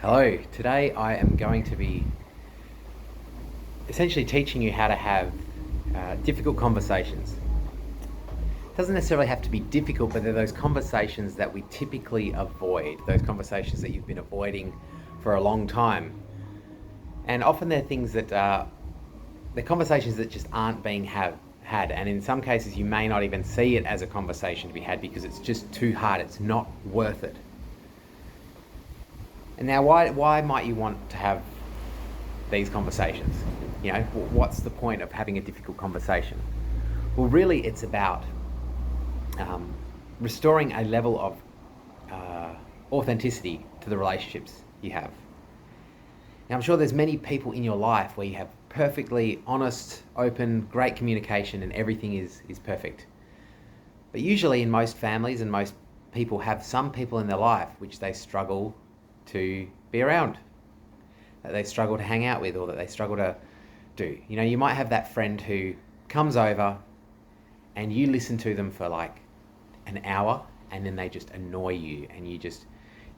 Hello, today I am going to be essentially teaching you how to have difficult conversations. It doesn't necessarily have to be difficult, but they're those conversations that we typically avoid, those conversations that you've been avoiding for a long time. And often they're things that they're conversations that just aren't being had. And in some cases, you may not even see it as a conversation to be had because it's just too hard, it's not worth it. And now, why might you want to have these conversations? You know, what's the point of having a difficult conversation? Well, really, it's about restoring a level of authenticity to the relationships you have. Now, I'm sure there's many people in your life where you have perfectly honest, open, great communication and everything is perfect. But usually in most families and most people have some people in their life which they struggle to be around, that they struggle to hang out with, or that they struggle to do. You know, you might have that friend who comes over and you listen to them for like an hour and then they just annoy you and you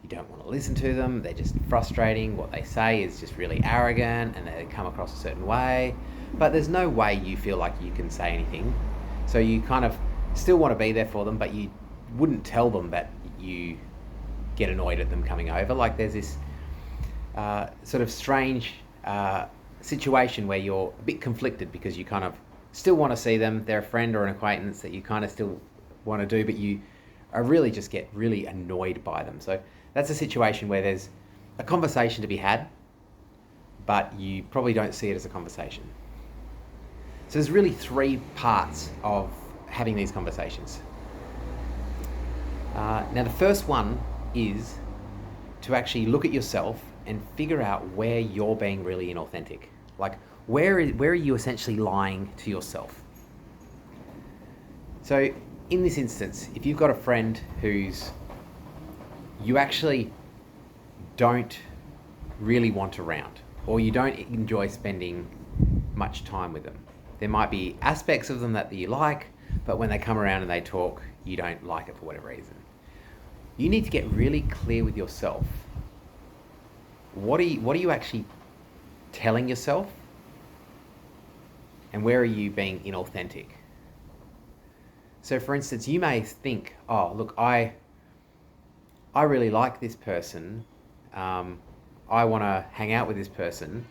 don't want to listen to them. They're just frustrating. What they say is just really arrogant and they come across a certain way, but there's no way you feel like you can say anything. So you kind of still want to be there for them, but you wouldn't tell them that you get annoyed at them coming over. Like there's this sort of strange situation where you're a bit conflicted because you kind of still want to see them. They're a friend or an acquaintance that you kind of still want to do, but you are really just get really annoyed by them. So that's a situation where there's a conversation to be had, but you probably don't see it as a conversation. So there's really three parts of having these conversations. Now the first one is to actually look at yourself and figure out where you're being really inauthentic. Like where are you essentially lying to yourself? So in this instance, if you've got a friend who's you actually don't really want around, or you don't enjoy spending much time with them, there might be aspects of them that you like, but when they come around and they talk, you don't like it for whatever reason. You need to get really clear with yourself. What are you actually telling yourself? And where are you being inauthentic? So for instance, you may think, oh, look, I really like this person. I want to hang out with this person,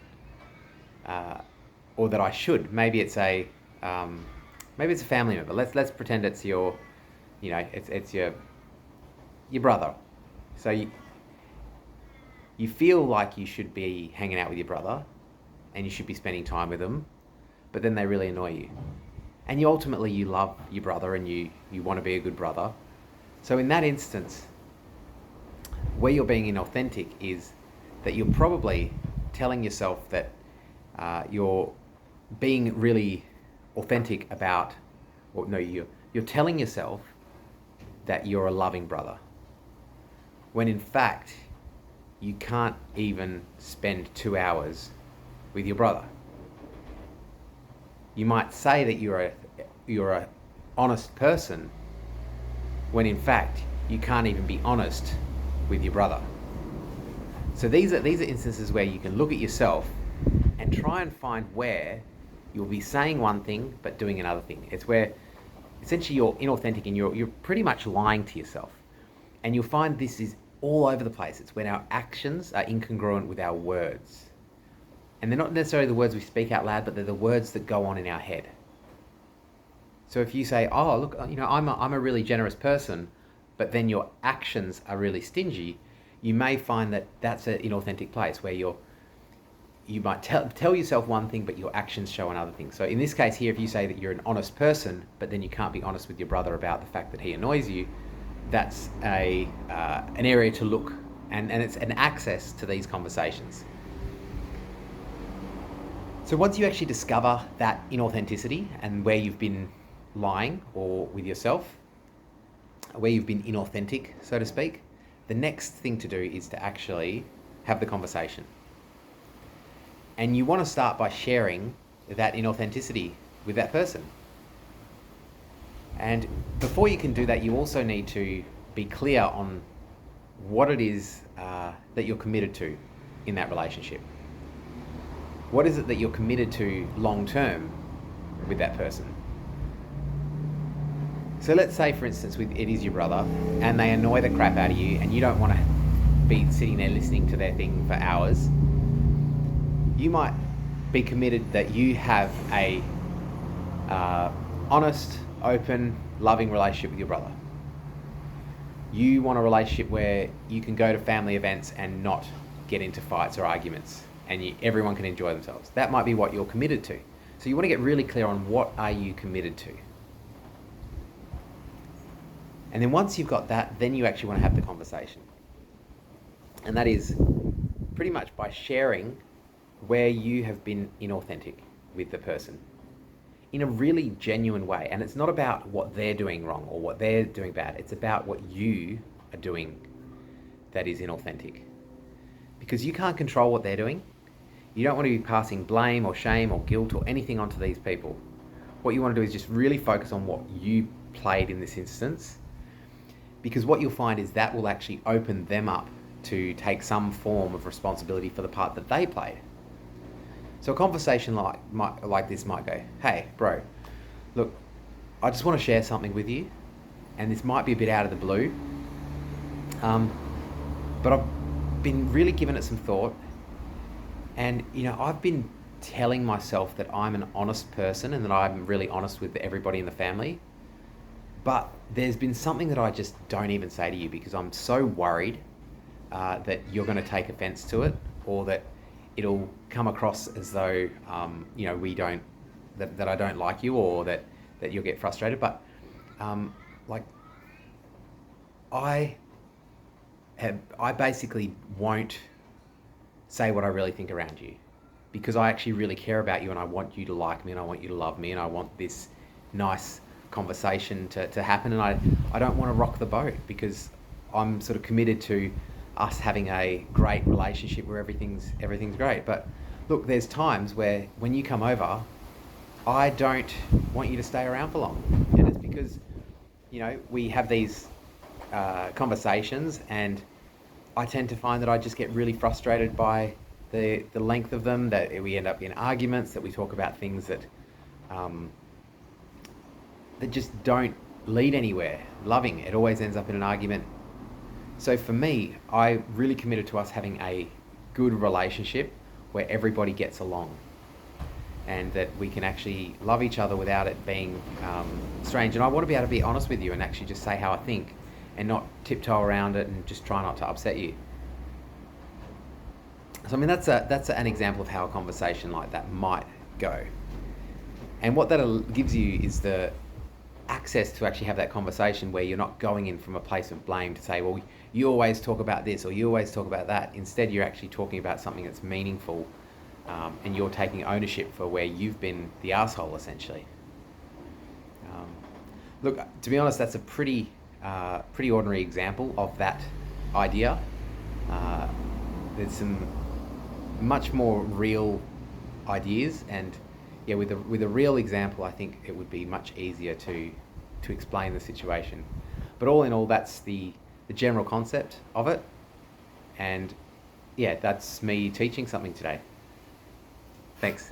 or that I should. Maybe it's a family member. Let's pretend it's your, it's your brother. So you feel like you should be hanging out with your brother and you should be spending time with them, but then they really annoy you. And you ultimately love your brother and you want to be a good brother. So in that instance, where you're being inauthentic is that you're probably telling yourself that you're being really authentic about, or no, you're telling yourself that you're a loving brother, when in fact you can't even spend 2 hours with your brother. You might say that you're a honest person, when in fact you can't even be honest with your brother. So these are instances where you can look at yourself and try and find where you'll be saying one thing but doing another thing. It's where essentially you're inauthentic and you're pretty much lying to yourself. And you'll find this is all over the place. It's when our actions are incongruent with our words. And they're not necessarily the words we speak out loud, but they're the words that go on in our head. So if you say, oh, look, I'm a really generous person, but then your actions are really stingy, you may find that that's an inauthentic place where you might tell yourself one thing, but your actions show another thing. So in this case here, if you say that you're an honest person, but then you can't be honest with your brother about the fact that he annoys you, that's an area to look, and it's an access to these conversations. So once you actually discover that inauthenticity and where you've been lying or with yourself, where you've been inauthentic, so to speak, the next thing to do is to actually have the conversation. And you want to start by sharing that inauthenticity with that person. And before you can do that, you also need to be clear on what it is that you're committed to in that relationship. What is it that you're committed to long term with that person? So let's say, for instance, it is your brother, and they annoy the crap out of you, and you don't want to be sitting there listening to their thing for hours. You might be committed that you have a honest, open, loving relationship with your brother. You want a relationship where you can go to family events and not get into fights or arguments, and everyone can enjoy themselves. That might be what you're committed to. So you want to get really clear on what are you committed to. And then once you've got that, then you actually want to have the conversation. And that is pretty much by sharing where you have been inauthentic with the person in a really genuine way. And it's not about what they're doing wrong or what they're doing bad. It's about what you are doing that is inauthentic. Because you can't control what they're doing. You don't want to be passing blame or shame or guilt or anything onto these people. What you want to do is just really focus on what you played in this instance, because what you'll find is that will actually open them up to take some form of responsibility for the part that they played. So a conversation like this might go, hey, bro, look, I just want to share something with you, and this might be a bit out of the blue, but I've been really giving it some thought, and I've been telling myself that I'm an honest person and that I'm really honest with everybody in the family, but there's been something that I just don't even say to you because I'm so worried that you're going to take offense to it, or that it'll come across as though that I don't like you, or that you'll get frustrated. But I basically won't say what I really think around you, because I actually really care about you, and I want you to like me, and I want you to love me, and I want this nice conversation to happen, and I don't want to rock the boat, because I'm sort of committed to us having a great relationship where everything's great. But look, there's times where when you come over, I don't want you to stay around for long, and it's because we have these conversations, and I tend to find that I just get really frustrated by the length of them, that we end up in arguments, that we talk about things that just don't lead anywhere loving. It always ends up in an argument. So for me, I really committed to us having a good relationship where everybody gets along, and that we can actually love each other without it being strange. And I want to be able to be honest with you and actually just say how I think, and not tiptoe around it and just try not to upset you. So I mean, that's an example of how a conversation like that might go. And what that gives you is the access to actually have that conversation where you're not going in from a place of blame to say, well, you always talk about this or you always talk about that. Instead, you're actually talking about something that's meaningful, and you're taking ownership for where you've been the asshole, essentially. Look, to be honest, that's a pretty ordinary example of that idea. There's some much more real ideas, and with a real example, I think it would be much easier to explain the situation. But all in all, that's the general concept of it, and that's me teaching something today. Thanks.